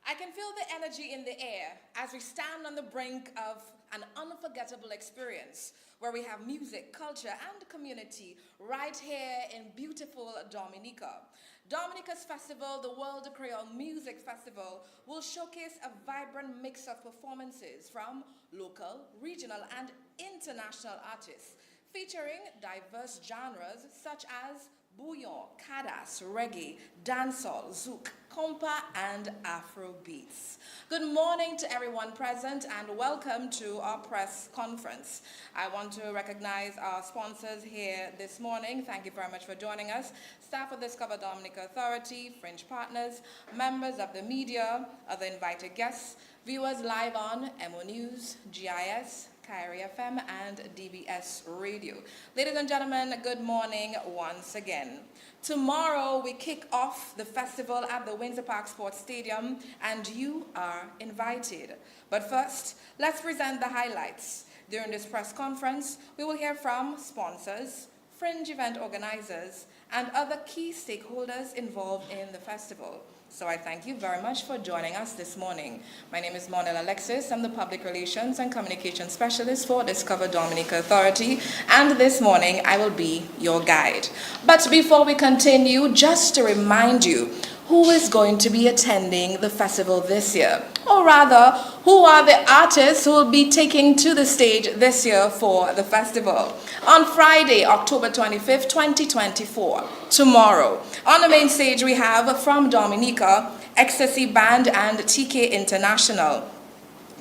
I can feel the energy in the air as we stand on the brink of an unforgettable experience where we have music, culture, and community right here in beautiful Dominica. Dominica's festival, the World Creole Music Festival, will showcase a vibrant mix of performances from local, regional, and international artists, featuring diverse genres such as bouillon, kadas, reggae, dancehall, zouk, compa, and Afro beats. Good morning to everyone present and welcome to our press conference. I want to recognize our sponsors here this morning. Thank you very much for joining us. Staff of Discover Dominica Authority, Fringe Partners, members of the media, other invited guests, viewers live on MO News, GIS, Kyrie FM, and DBS Radio. Ladies and gentlemen, good morning once again. Tomorrow we kick off the festival at the Windsor Park Sports Stadium, and you are invited. But first, let's present the highlights. During this press conference, we will hear from sponsors, fringe event organizers, and other key stakeholders involved in the festival. So I thank you very much for joining us this morning. My name is Monel Alexis. I'm the Public Relations and Communication Specialist for Discover Dominica Authority, and this morning I will be your guide. But before we continue, just to remind you, who is going to be attending the festival this year? Or rather, who are the artists who will be taking to the stage this year for the festival? On Friday, October 25th, 2024, tomorrow, on the main stage we have from Dominica, Ecstasy Band and TK International.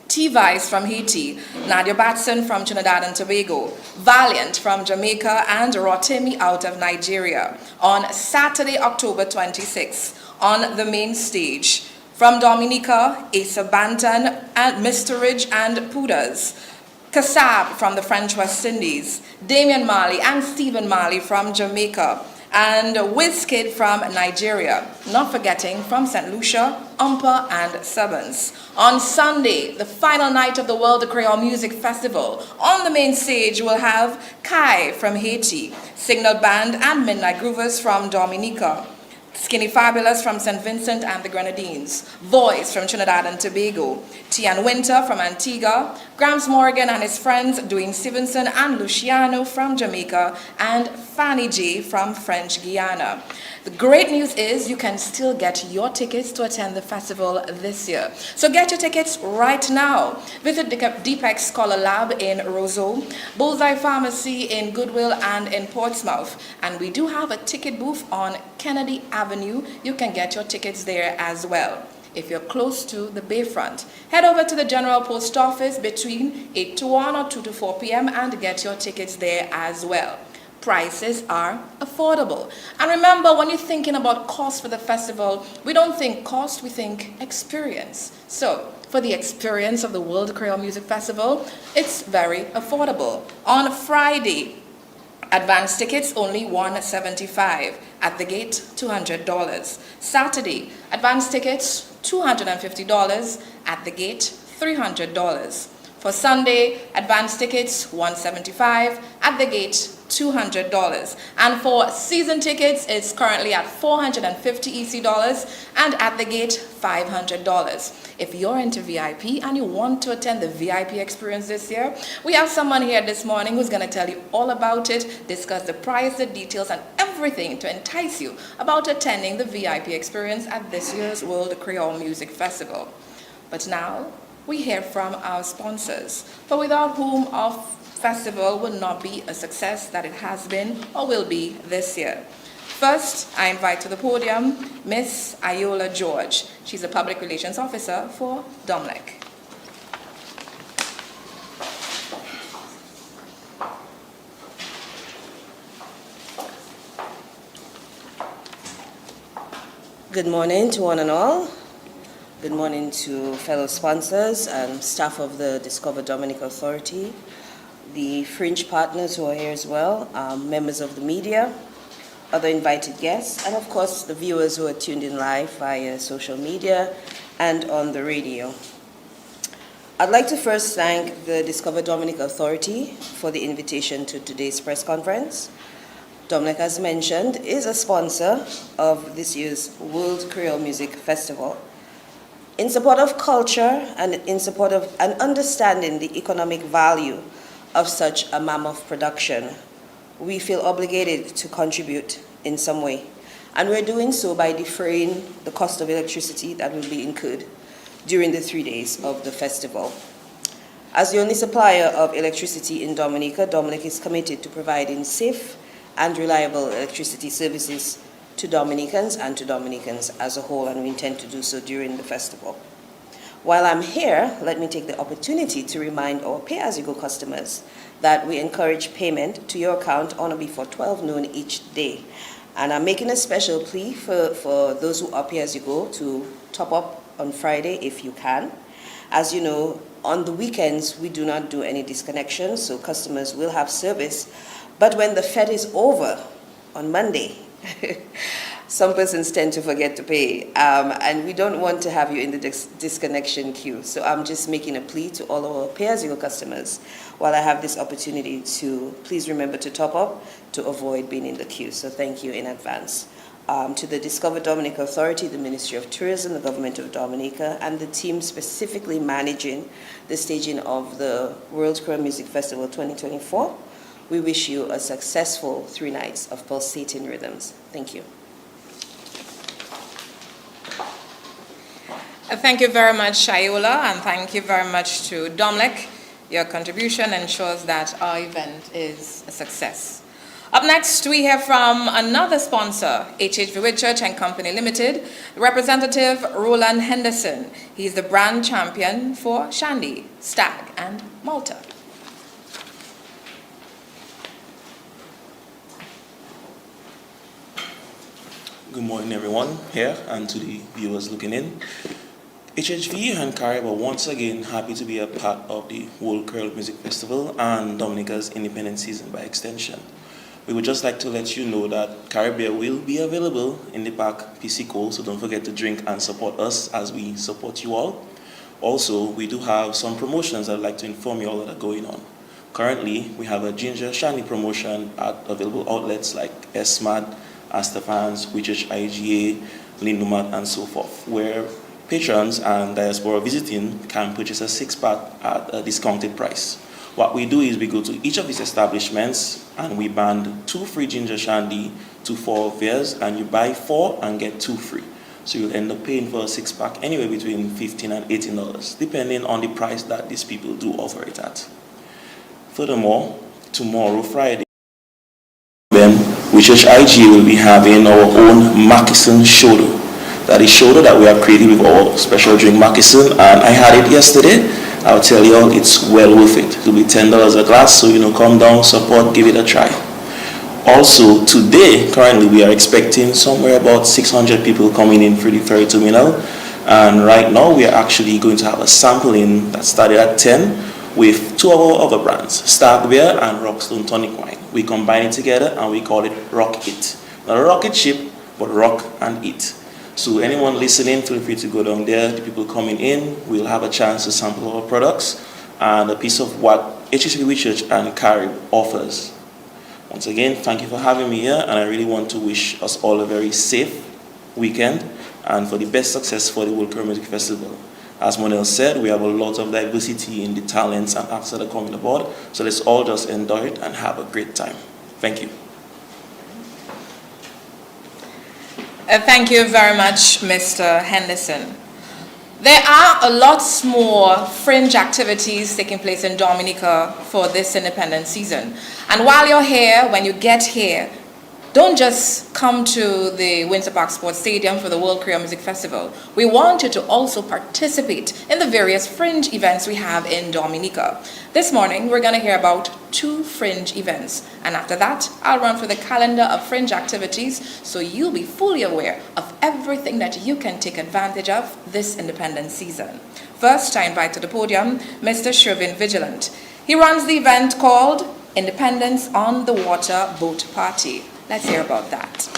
T-Vice from Haiti, Nadia Batson from Trinidad and Tobago, Valiant from Jamaica, and Rotimi out of Nigeria. On Saturday, October 26th, on the main stage, from Dominica, Asa Banton, and Mr. Ridge and Pudas, Kassab from the French West Indies, Damian Marley and Stephen Marley from Jamaica, and Wizkid from Nigeria, not forgetting from St. Lucia, Umpa, and Subbons. On Sunday, the final night of the World Creole Music Festival, on the main stage we'll have Kai from Haiti, Signal Band and Midnight Groovers from Dominica, Skinny Fabulous from St. Vincent and the Grenadines, Voice from Trinidad and Tobago, Tian Winter from Antigua, Grams Morgan and his friends Dwayne Stevenson and Luciano from Jamaica, and Fanny J from French Guiana. The great news is you can still get your tickets to attend the festival this year. So get your tickets right now. Visit Deepak Scholar Lab in Roseau, Bullseye Pharmacy in Goodwill and in Portsmouth. And we do have a ticket booth on Kennedy Avenue. You can get your tickets there as well. If you're close to the Bayfront, head over to the General Post Office between 8 to 1 or 2 to 4 p.m. and get your tickets there as well. Prices are affordable. And remember, when you're thinking about cost for the festival, we don't think cost, we think experience. So, for the experience of the World Creole Music Festival, it's very affordable. On Friday, advance tickets only $175. At the gate, $200. Saturday, advance tickets $250. At the gate, $300. For Sunday, advance tickets $175. At the gate, $200. And for season tickets, it's currently at $450 EC dollars, and at the gate, $500. If you're into VIP and you want to attend the VIP experience this year, we have someone here this morning who's going to tell you all about it, discuss the price, the details, and everything to entice you about attending the VIP experience at this year's World Creole Music Festival. But now, we hear from our sponsors, for without whom our festival will not be a success that it has been or will be this year. First, I invite to the podium Miss Iola George. She's a Public Relations Officer for DOMLEC. Good morning to one and all. Good morning to fellow sponsors and staff of the Discover Dominica Authority, the fringe partners who are here as well, members of the media, other invited guests, and of course the viewers who are tuned in live via social media and on the radio. I'd like to first thank the Discover Dominica Authority for the invitation to today's press conference. DOMLEC, as mentioned, is a sponsor of this year's World Creole Music Festival. In support of culture and in support of and understanding the economic value of such a mammoth production, we feel obligated to contribute in some way. And we're doing so by defraying the cost of electricity that will be incurred during the 3 days of the festival. As the only supplier of electricity in Dominica, Dominic is committed to providing safe and reliable electricity services to Dominicans and to Dominicans as a whole, and we intend to do so during the festival. While I'm here, let me take the opportunity to remind our pay-as-you-go customers that we encourage payment to your account on or before 12 noon each day. And I'm making a special plea for those who are pay-as-you-go to top up on Friday if you can. As you know, on the weekends, we do not do any disconnections, so customers will have service. But when the Fed is over on Monday, some persons tend to forget to pay, and we don't want to have you in the disconnection queue. So I'm just making a plea to all our pay-as-you-go customers while I have this opportunity to please remember to top up to avoid being in the queue. So thank you in advance. To the Discover Dominica Authority, the Ministry of Tourism, the Government of Dominica, and the team specifically managing the staging of the World Creole Music Festival 2024, we wish you a successful 3 nights of pulsating rhythms. Thank you. Thank you very much, Shayola, and thank you very much to Dominic. Your contribution ensures that our event is a success. Up next, we hear from another sponsor, HHV Whitchurch and Company Limited, Representative Roland Henderson. He's the brand champion for Shandy, Stag, and Malta. Good morning, everyone here and to the viewers looking in. HHV and Carib are once again happy to be a part of the World Creole Music Festival and Dominica's Independence Season by extension. We would just like to let you know that Caribbean will be available in the park PC Cole, so don't forget to drink and support us as we support you all. Also, we do have some promotions I'd like to inform you all that are going on. Currently, we have a Ginger Shandy promotion at available outlets like SMAD, Astafans, Whitchurch IGA, Lindomat, and so forth, where patrons and diaspora visiting can purchase a 6-pack at a discounted price. What we do is we go to each of these establishments and we band 2 free ginger shandy to 4 of theirs, and you buy 4 and get 2 free. So you'll end up paying for a 6-pack anywhere between $15 and $18, depending on the price that these people do offer it at. Furthermore, tomorrow, Friday, Whitchurch IGA will be having our own Moccasin shoulder. That is shoulder that we have created with our special drink Moccasin, and I had it yesterday. I'll tell you all, it's well worth it. It'll be $10 a glass, so come down, support, give it a try. Also, today, currently, we are expecting somewhere about 600 people coming in through the ferry terminal, and right now we are actually going to have a sampling that started at 10 with 2 of our other brands, Stag Beer and Rockstone Tonic Wine. We combine it together and we call it Rock It. Not a rocket ship, but rock and eat. So anyone listening, feel free to go down there. The people coming in will have a chance to sample our products and a piece of what HHV Whitchurch and Carib offers. Once again, thank you for having me here, and I really want to wish us all a very safe weekend and for the best success for the World Creole Music Festival. As Monel said, we have a lot of diversity in the talents and acts that are coming aboard, so let's all just enjoy it and have a great time. Thank you. Thank you very much, Mr. Henderson. There are a lot more fringe activities taking place in Dominica for this independence season. And while you're here, when you get here, don't just come to the Windsor Park Sports Stadium for the World Creole Music Festival. We want you to also participate in the various fringe events we have in Dominica. This morning, we're going to hear about 2 fringe events. And after that, I'll run through the calendar of fringe activities so you'll be fully aware of everything that you can take advantage of this independence season. First, I invite to the podium Mr. Shervin Vigilant. He runs the event called Independence on the Water Boat Party. Let's hear about that.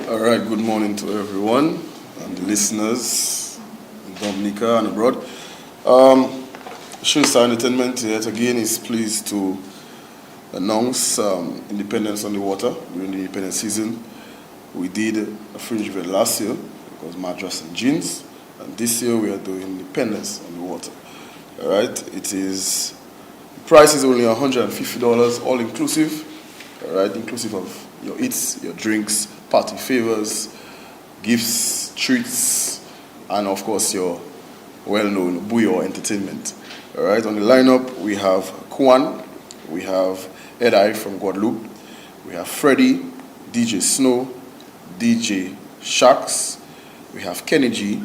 All right, good morning to everyone and the listeners in Dominica and abroad. Sure Entertainment yet again is pleased to announce Independence on the Water during the independence season. We did a fringe event last year. It was mattress and jeans. And this year we are doing Independence on the water. All right, the price is only $150, all inclusive. All right, inclusive of your eats, your drinks, party favors, gifts, treats, and of course your well-known Buyo entertainment. All right, on the lineup we have Kwan, we have Ed from Guadeloupe, we have Freddie, DJ Snow, DJ Shax, we have Kenny G,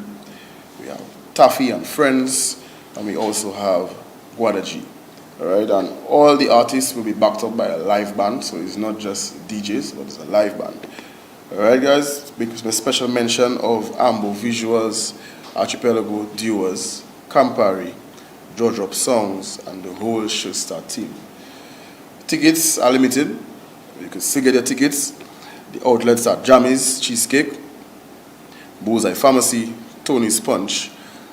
we have Taffy and Friends, and we also have Guada G. All right, and all the artists will be backed up by a live band, so it's not just DJs, but it's a live band. All right, guys, big special mention of Ambo Visuals, Archipelago Duos, Campari, Draw Drop Songs, and the whole Showstar team. Tickets are limited. You can still get your tickets. The outlets are Jammy's Cheesecake, Bullseye Pharmacy, Tony's Punch,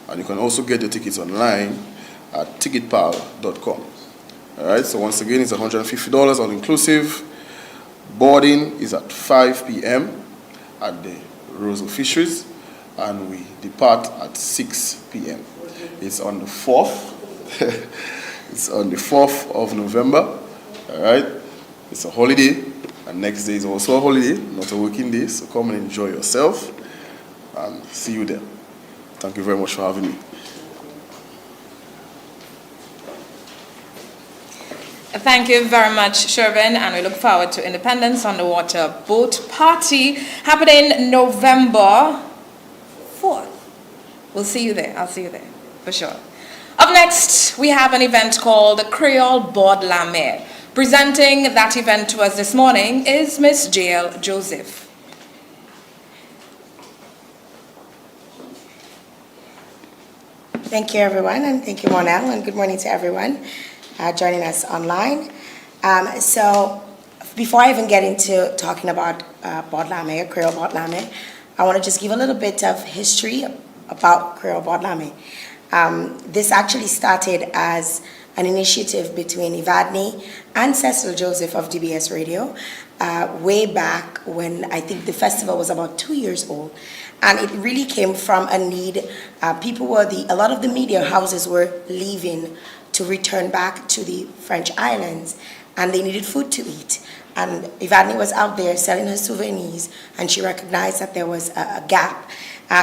and you can also get your tickets online at ticketpal.com. All right, so once again, it's $150 all inclusive. Boarding is at 5 p.m. at the Roseau Fisheries, and we depart at 6 p.m. It's on the 4th. It's on the 4th of November. All right, it's a holiday, and next day is also a holiday, not a working day. So come and enjoy yourself, and see you there. Thank you very much for having me. Thank you very much, Shervin, and we look forward to Independence on the Water Boat Party happening November 4th. We'll see you there. I'll see you there, for sure. Up next, we have an event called Creole Board La Mer. Presenting that event to us this morning is Miss J.L. Joseph. Thank you, everyone, and thank you, Monel, and good morning to everyone joining us online. So before I even get into talking about Board La Mer, Creole Board La Mer, I want to just give a little bit of history about Creole Board La Mer. This actually started as an initiative between Evadne and Cecil Joseph of DBS Radio way back when I think the festival was about 2 years old. And it really came from a need. A lot of the media houses were leaving to return back to the French islands, and they needed food to eat. And Evadne was out there selling her souvenirs, and she recognized that there was a gap.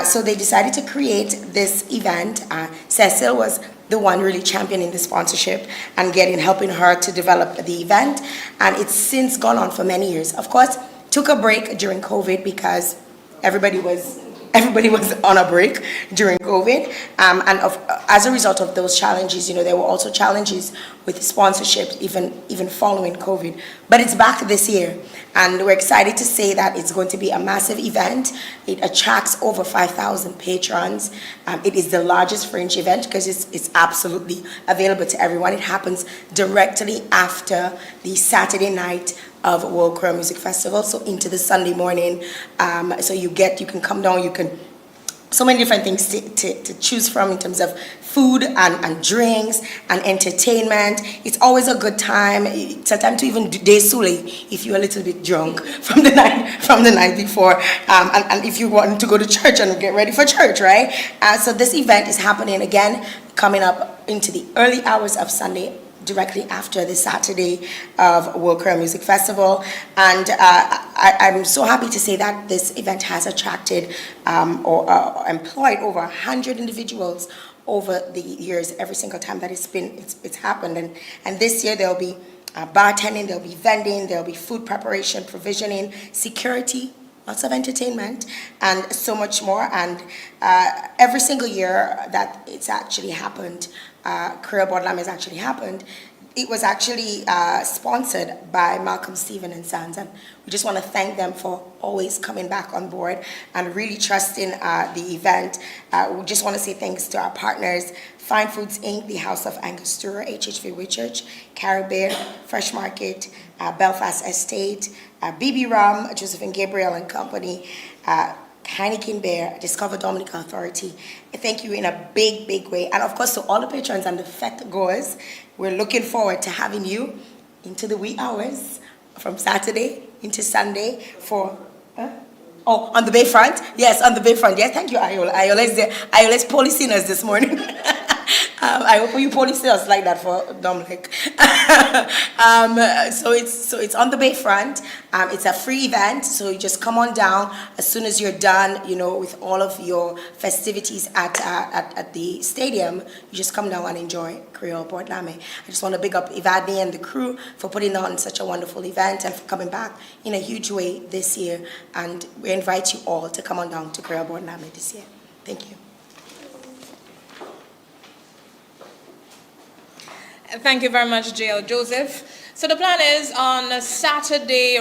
So they decided to create this event. Cecil was the one really championing the sponsorship and helping her to develop the event. And it's since gone on for many years. Of course, took a break during COVID because everybody was on a break during COVID. As a result of those challenges, there were also challenges with sponsorship even following COVID. But it's back this year, and we're excited to say that it's going to be a massive event. It attracts over 5,000 patrons. It is the largest Fringe event because it's absolutely available to everyone. It happens directly after the Saturday night of World Creole Music Festival, so into the Sunday morning. So you can come down, so many different things to choose from in terms of food and drinks and entertainment. It's always a good time. It's a time to even day sule if you're a little bit drunk from the night before, and if you want to go to church and get ready for church, right? So this event is happening again, coming up into the early hours of Sunday, directly after the Saturday of World Creole Music Festival. And I'm so happy to say that this event has attracted or employed over 100 individuals over the years, every single time that it's happened. And this year there'll be bartending, there'll be vending, there'll be food preparation, provisioning, security, lots of entertainment, and so much more. And every single year that it's actually happened, Creole Board La Mer has actually happened, it was actually sponsored by Malcolm Stephen and Sons, and we just want to thank them for always coming back on board and really trusting the event. We just want to say thanks to our partners, Fine Foods Inc., the House of Angostura, HHV Whitchurch, Caribbean, Fresh Market, Belfast Estate, BB Rum, Josephine Gabriel and Company, Heineken Bear, Discover Dominica Authority. Thank you in a big, big way. And of course, to all the patrons and the fete goers, we're looking forward to having you into the wee hours from Saturday into Sunday for Oh, on the bayfront? Yes, on the bayfront. Yes, thank you, Iola. Iola's there. Iola's policing us this morning. I hope you police us like that for Dominic. So it's on the bayfront. It's a free event, so you just come on down as soon as you're done, you know, with all of your festivities at the stadium. You just come down and enjoy Creole Port Lame. I just want to big up Ivadne and the crew for putting on such a wonderful event and for coming back in a huge way this year. And we invite you all to come on down to Creole Port Lame this year. Thank you. Thank you very much, J.L. Joseph. So the plan is on Sunday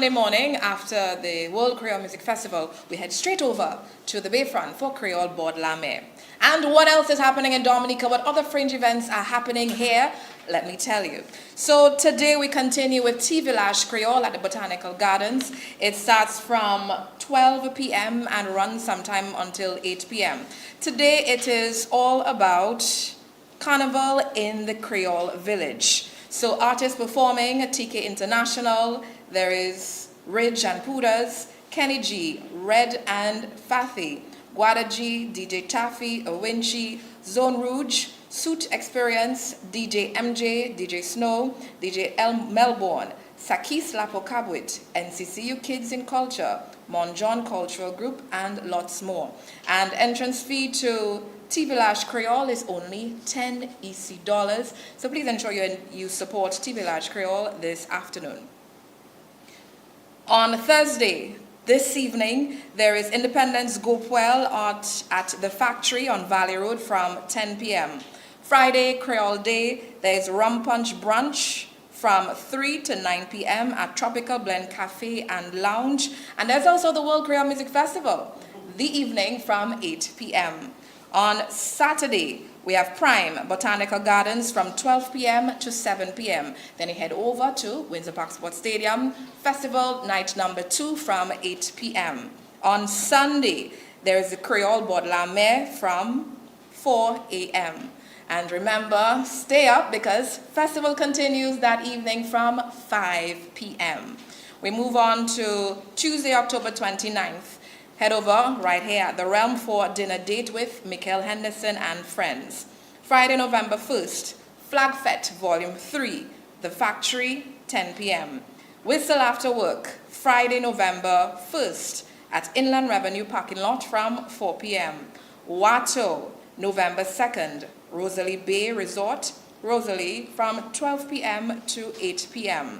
morning, after the World Creole Music Festival, we head straight over to the Bayfront for Creole Board Lame. And what else is happening in Dominica? What other fringe events are happening here? Let me tell you. So today we continue with Tea Village Creole at the Botanical Gardens. It starts from 12 p.m. and runs sometime until 8 p.m. Today it is all about Carnival in the Creole Village. So artists performing, TK International, there is Ridge and Pooders, Kenny G, Red and Fathy, Guada G, DJ Taffy, Owinchi, Zone Rouge, Suit Experience, DJ MJ, DJ Snow, DJ Melbourne, Sakis Lapo Kabwit, NCCU Kids in Culture, Mon John Cultural Group, and lots more. And entrance fee to Tea Village Creole is only 10 EC dollars. So please ensure you support Tea Village Creole this afternoon. On Thursday, this evening, there is Independence Gopwell at the factory on Valley Road from 10 p.m. Friday, Creole Day, there is Rum Punch Brunch from 3 to 9 p.m. at Tropical Blend Cafe and Lounge. And there's also the World Creole Music Festival, the evening from 8 p.m. On Saturday, we have Prime Botanical Gardens from 12 p.m. to 7 p.m. Then you head over to Windsor Park Sports Stadium, Festival Night number 2 from 8 p.m. On Sunday, there is the Creole Board Lame from 4 a.m. And remember, stay up because festival continues that evening from 5 p.m. We move on to Tuesday, October 29th. Head over right here at the Realm for dinner date with Mikhail Henderson and friends. Friday, November 1st, Flag Fete Volume 3, The Factory, 10 p.m. Whistle After Work, Friday, November 1st, at Inland Revenue Parking Lot from 4 p.m. Wato, November 2nd, Rosalie Bay Resort, Rosalie, from 12 p.m. to 8 p.m.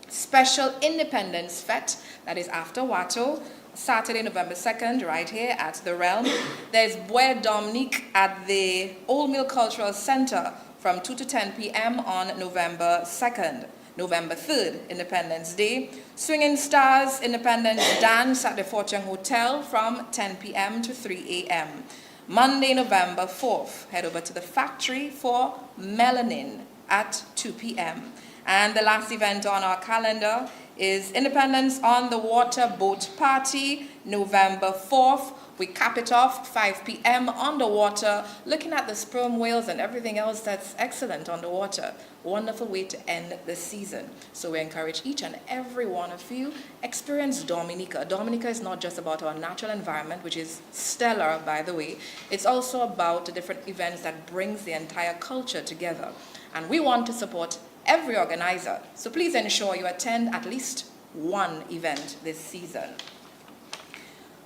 Special Independence Fete, that is after Wato, Saturday, November 2nd, right here at the Realm. There's Bois Dominique at the Old Mill Cultural Center from 2 to 10 p.m. on November 2nd. November 3rd, Independence Day. Swinging Stars Independence Dance at the Fortune Hotel from 10 p.m. to 3 a.m. Monday, November 4th, head over to the factory for Melanin at 2 p.m. And the last event on our calendar is Independence on the Water Boat Party, November 4th. We cap it off 5 p.m. on the water, looking at the sperm whales and everything else that's excellent on the water. Wonderful way to end the season. So we encourage each and every one of you, experience Dominica. Dominica is not just about our natural environment, which is stellar, by the way. It's also about the different events that brings the entire culture together. And we want to support every organizer. So please ensure you attend at least one event this season.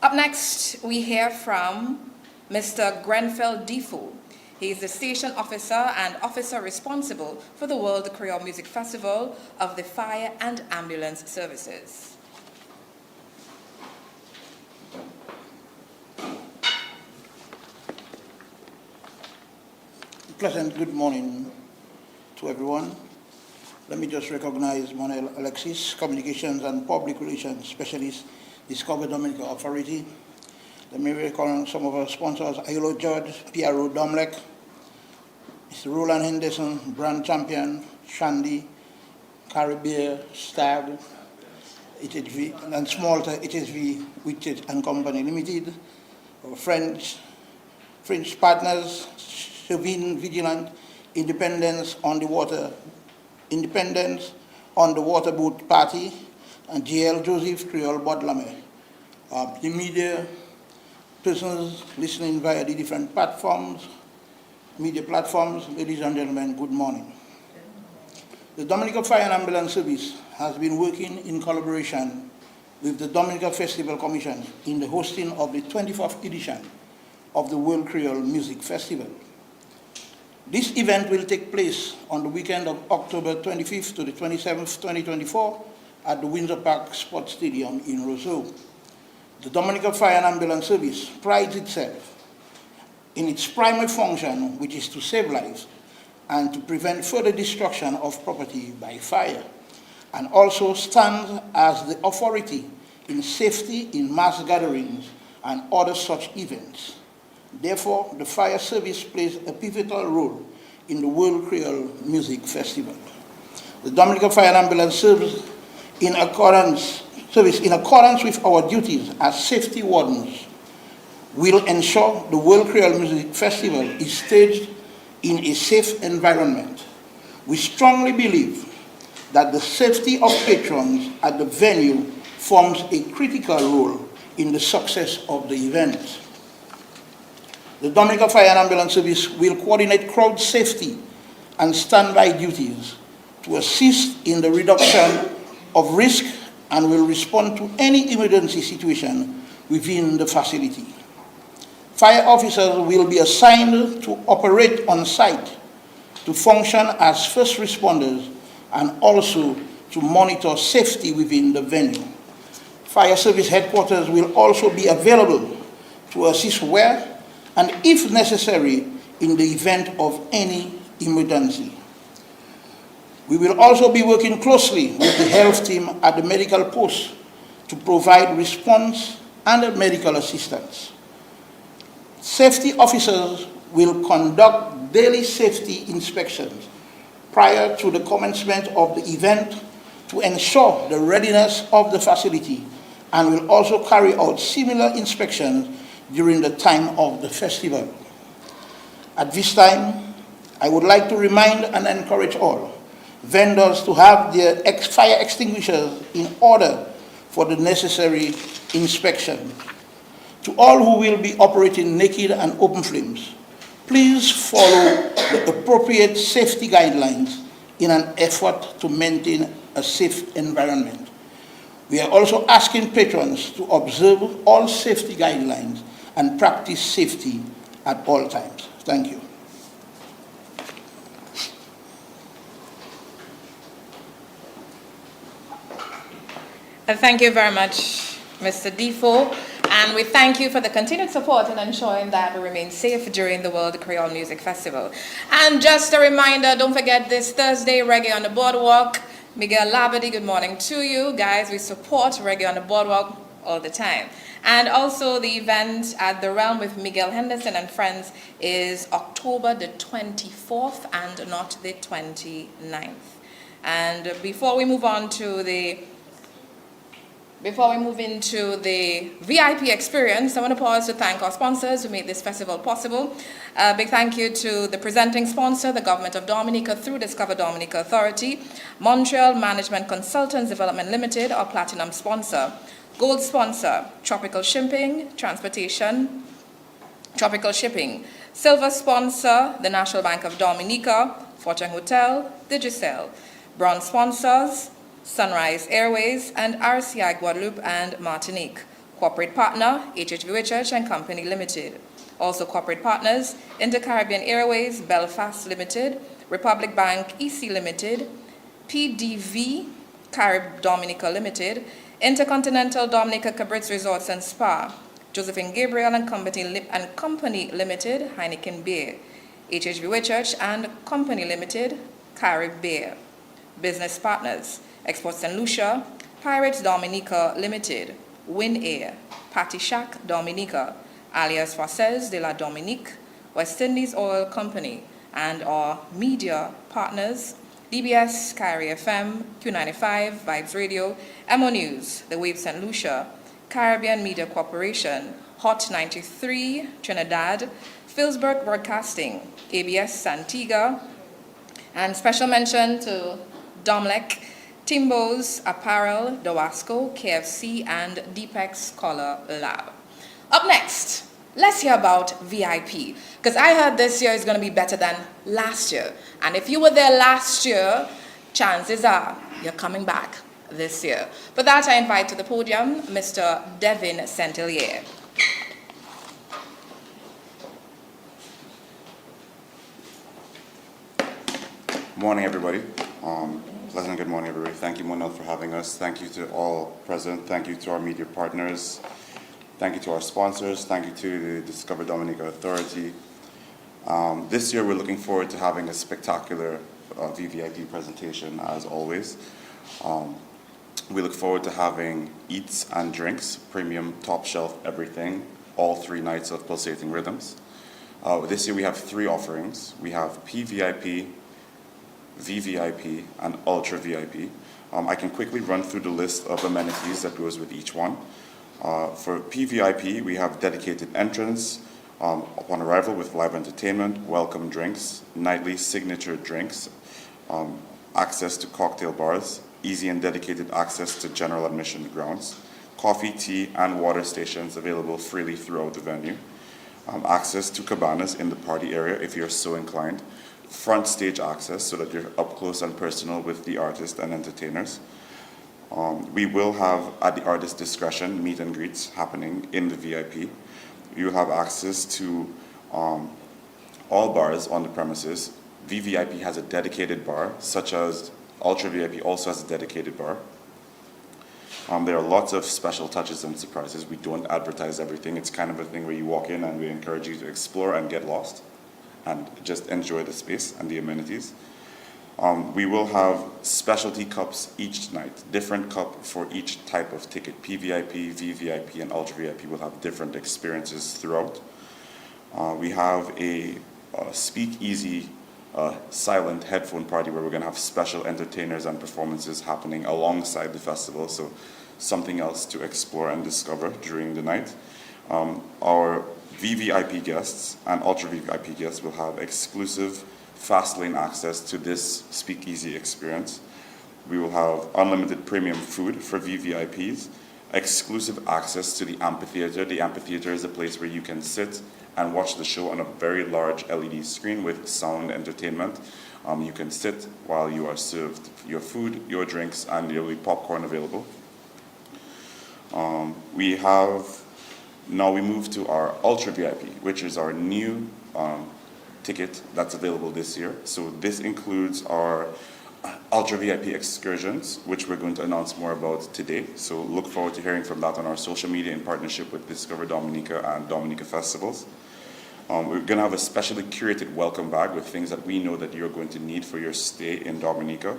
Up next, we hear from Mr. Grenfell Defoe. He is the station officer and officer responsible for the World Creole Music Festival of the Fire and Ambulance Services. Pleasant good morning to everyone. Let me just recognize Monel Alexis, Communications and Public Relations Specialist, Discover Dominica Authority. Let me recognize some of our sponsors, Ilo George, PRO Domlec, Mr. Roland Henderson, Brand Champion, Shandy, Caribbean, Stag, HHV, and Smalta HSV, Witchet and Company Limited, our French partners, Chauvin Vigilant, Independence on the Water Boat Party, and J.L. Joseph Creole Bodlame. the media, persons listening via the different platforms, media platforms, ladies and gentlemen, good morning. The Dominica Fire and Ambulance Service has been working in collaboration with the Dominica Festival Commission in the hosting of the 24th edition of the World Creole Music Festival. This event will take place on the weekend of October 25th to the 27th, 2024 at the Windsor Park Sports Stadium in Roseau. The Dominica Fire and Ambulance Service prides itself in its primary function, which is to save lives and to prevent further destruction of property by fire, and also stands as the authority in safety in mass gatherings and other such events. Therefore, the fire service plays a pivotal role in the World Creole Music Festival. The Dominica Fire and Ambulance Service, in accordance with our duties as safety wardens, will ensure the World Creole Music Festival is staged in a safe environment. We strongly believe that the safety of patrons at the venue forms a critical role in the success of the event. The Dominica Fire and Ambulance Service will coordinate crowd safety and standby duties to assist in the reduction of risk and will respond to any emergency situation within the facility. Fire officers will be assigned to operate on site, to function as first responders, and also to monitor safety within the venue. Fire Service headquarters will also be available to assist where and if necessary in the event of any emergency. We will also be working closely with the health team at the medical post to provide response and medical assistance. Safety officers will conduct daily safety inspections prior to the commencement of the event to ensure the readiness of the facility, and will also carry out similar inspections during the time of the festival. At this time, I would like to remind and encourage all vendors to have their fire extinguishers in order for the necessary inspection. To all who will be operating naked and open flames, please follow the appropriate safety guidelines in an effort to maintain a safe environment. We are also asking patrons to observe all safety guidelines and practice safety at all times. Thank you. Thank you very much, Mr. Defoe. And we thank you for the continued support in ensuring that we remain safe during the World Creole Music Festival. And just a reminder, don't forget this Thursday, Reggae on the Boardwalk. Miguel Labadie, good morning to you. Guys, we support Reggae on the Boardwalk all the time. And also the event at the Realm with Miguel Henderson and friends is October the 24th and not the 29th. And before we move into the VIP experience, I want to pause to thank our sponsors who made this festival possible. A big thank you to the presenting sponsor, the Government of Dominica through Discover Dominica Authority, Montreal Management Consultants Development Limited, our platinum sponsor. Gold sponsor, Tropical Shipping, Transportation, Tropical Shipping. Silver sponsor, the National Bank of Dominica, Fortune Hotel, Digicel. Bronze sponsors, Sunrise Airways and RCI Guadeloupe and Martinique. Corporate partner, HHV Church and Company Limited. Also corporate partners, Inter-Caribbean Airways, Belfast Limited, Republic Bank EC Limited, PDV, Carib Dominica Limited, Intercontinental Dominica Cabritz Resorts and Spa, Josephine Gabriel and Company Limited, Heineken Beer, HHV Church and Company Limited, Carib Beer. Business partners, Export St. Lucia, Pirates Dominica Limited, Win Air, Patty Shack Dominica, alias Française de la Dominique, West Indies Oil Company, and our media partners, DBS, Kyrie FM, Q95, Vibes Radio, MO News, The Wave St. Lucia, Caribbean Media Corporation, Hot 93, Trinidad, Philsburg Broadcasting, ABS Santigua, and special mention to Domlec, Timbo's Apparel, Dawasco, KFC, and Deepex Scholar Lab. Up next, let's hear about VIP, because I heard this year is going to be better than last year. And if you were there last year, chances are you're coming back this year. For that, I invite to the podium Mr. Devin Centelier. Morning, everybody. Pleasant good morning, everybody. Thank you, Monel, for having us. Thank you to all present. Thank you to our media partners. Thank you to our sponsors. Thank you to the Discover Dominica Authority. This year, we're looking forward to having a spectacular VVIP presentation, as always. We look forward to having eats and drinks, premium, top shelf, everything, all 3 nights of pulsating rhythms. This year, we have 3 offerings. We have PVIP, VVIP, and Ultra VIP. I can quickly run through the list of amenities that goes with each one. For PVIP, we have dedicated entrance upon arrival with live entertainment, welcome drinks, nightly signature drinks, access to cocktail bars, easy and dedicated access to general admission grounds, coffee, tea, and water stations available freely throughout the venue, access to cabanas in the party area if you're so inclined, front stage access so that you're up close and personal with the artists and entertainers. We will have, at the artist's discretion, meet and greets happening in the VIP. You have access to all bars on the premises. VVIP has a dedicated bar, such as Ultra VIP also has a dedicated bar. There are lots of special touches and surprises. We don't advertise everything. It's kind of a thing where you walk in and we encourage you to explore and get lost and just enjoy the space and the amenities. We will have specialty cups each night, different cup for each type of ticket. PVIP, VVIP, and Ultra VIP will have different experiences throughout. We have a speakeasy silent headphone party where we're going to have special entertainers and performances happening alongside the festival, so something else to explore and discover during the night. Our VVIP guests and Ultra VVIP guests will have exclusive fast lane access to this speakeasy experience. We will have unlimited premium food for VVIPs, exclusive access to the amphitheater. The amphitheater is a place where you can sit and watch the show on a very large LED screen with sound entertainment. You can sit while you are served your food, your drinks, and there will be popcorn available. Now we move to our Ultra VIP, which is our new ticket that's available this year. So this includes our Ultra VIP excursions, which we're going to announce more about today. So look forward to hearing from that on our social media in partnership with Discover Dominica and Dominica Festivals. We're going to have a specially curated welcome bag with things that we know that you're going to need for your stay in Dominica.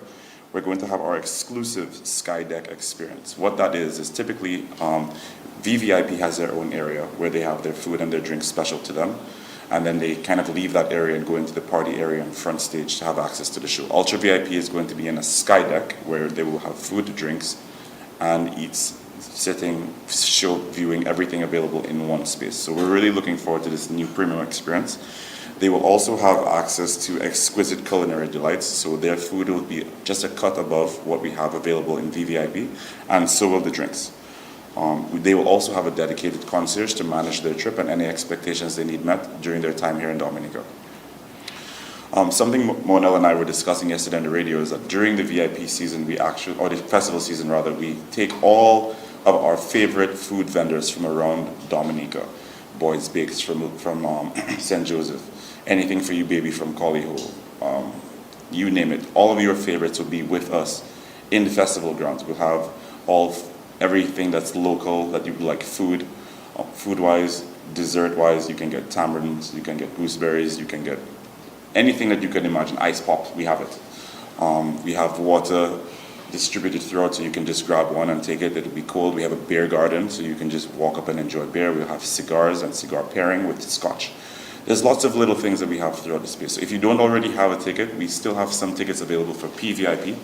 We're going to have our exclusive Sky Deck experience. What that is typically VVIP has their own area where they have their food and their drinks special to them. And then they kind of leave that area and go into the party area and front stage to have access to the show. Ultra VIP is going to be in a Sky Deck where they will have food, drinks, and eats, sitting, show viewing, everything available in one space. So we're really looking forward to this new premium experience. They will also have access to exquisite culinary delights, so their food will be just a cut above what we have available in VVIP, and so will the drinks. They will also have a dedicated concierge to manage their trip and any expectations they need met during their time here in Dominica. Something Monel and I were discussing yesterday on the radio is that during the VIP season, or the festival season rather, we take all of our favorite food vendors from around Dominica. Boys Bakes from St. Joseph, anything for you baby from Collie Hole, you name it. All of your favorites will be with us in the festival grounds. We'll have everything that's local that you like, food-wise, dessert-wise. You can get tamarins, you can get gooseberries, you can get anything that you can imagine. Ice pops, we have it. We have water distributed throughout, so you can just grab one and take it. It'll be cold. We have a beer garden, so you can just walk up and enjoy beer. We'll have cigars and cigar pairing with scotch. There's lots of little things that we have throughout the space. So if you don't already have a ticket, we still have some tickets available for PVIP.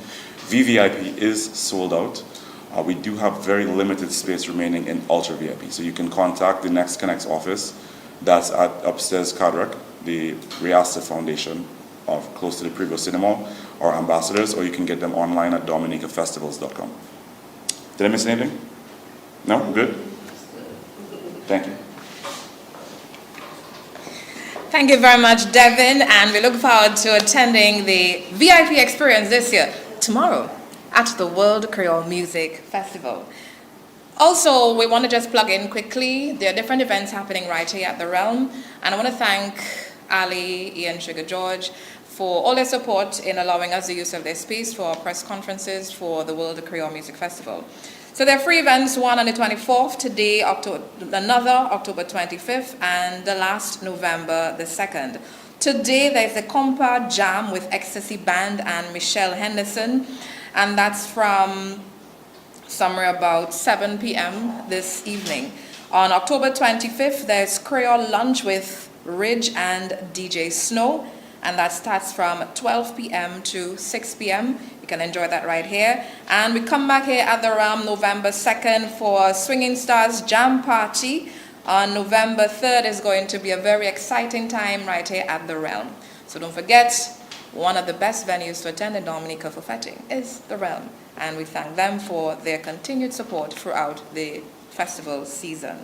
VVIP is sold out. We do have very limited space remaining in Ultra VIP. So you can contact the Next Connect's office. That's at upstairs Cadrock, the Riasta Foundation, close to the Previo Cinema, our ambassadors, or you can get them online at dominicafestivals.com. Did I miss anything? No? Good? Thank you. Thank you very much, Devin, and we look forward to attending the VIP experience this year, tomorrow, at the World Creole Music Festival. Also, we want to just plug in quickly, there are different events happening right here at the Realm, and I want to thank Ali, Ian, Sugar George, for all their support in allowing us the use of their space for our press conferences for the World Creole Music Festival. So there are 3 events, one on the 24th, today, another October 25th, and the last November the 2nd. Today there's the Compa Jam with Ecstasy Band and Michelle Henderson, and that's from somewhere about 7 p.m. this evening. On October 25th, there's Creole Lunch with Ridge and DJ Snow, and that starts from 12 p.m. to 6 p.m. You can enjoy that right here. And we come back here at the Realm November 2nd for Swinging Stars Jam Party. On November 3rd is going to be a very exciting time right here at the Realm. So don't forget, one of the best venues to attend in Dominica for fetting is the Realm. And we thank them for their continued support throughout the festival season.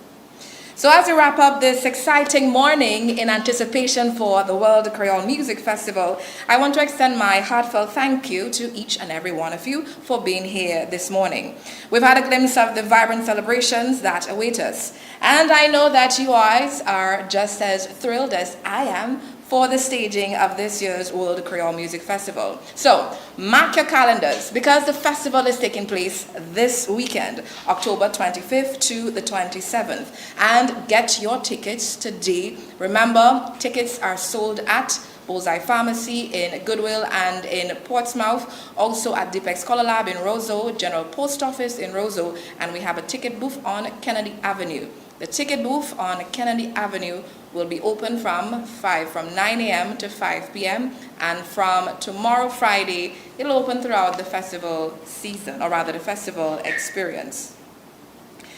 So as we wrap up this exciting morning in anticipation for the World Creole Music Festival, I want to extend my heartfelt thank you to each and every one of you for being here this morning. We've had a glimpse of the vibrant celebrations that await us, and I know that you guys are just as thrilled as I am for the staging of this year's World Creole Music Festival. So, mark your calendars, because the festival is taking place this weekend, October 25th to the 27th. And get your tickets today. Remember, tickets are sold at Bullseye Pharmacy in Goodwill and in Portsmouth, also at Deepex Color Lab in Roseau, General Post Office in Roseau, and we have a ticket booth on Kennedy Avenue. The ticket booth on Kennedy Avenue will be open from 9 a.m. to 5 p.m. and from tomorrow, Friday, it'll open throughout the festival season, or rather the festival experience.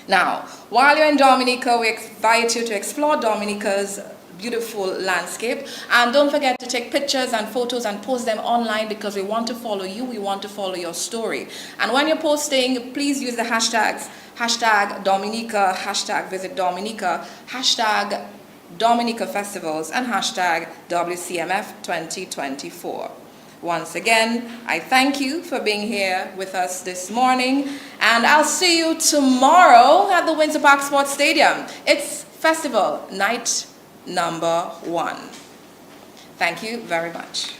Now, while you're in Dominica, we invite you to explore Dominica's beautiful landscape, and don't forget to take pictures and photos and post them online, because we want to follow you, we want to follow your story. And when you're posting, please use the hashtags #Dominica, #Visit Dominica, #Dominica Festivals, and #WCMF 2024. Once again, I thank you for being here with us this morning, and I'll see you tomorrow at the Windsor Park Sports Stadium. It's festival night number 1. Thank you very much.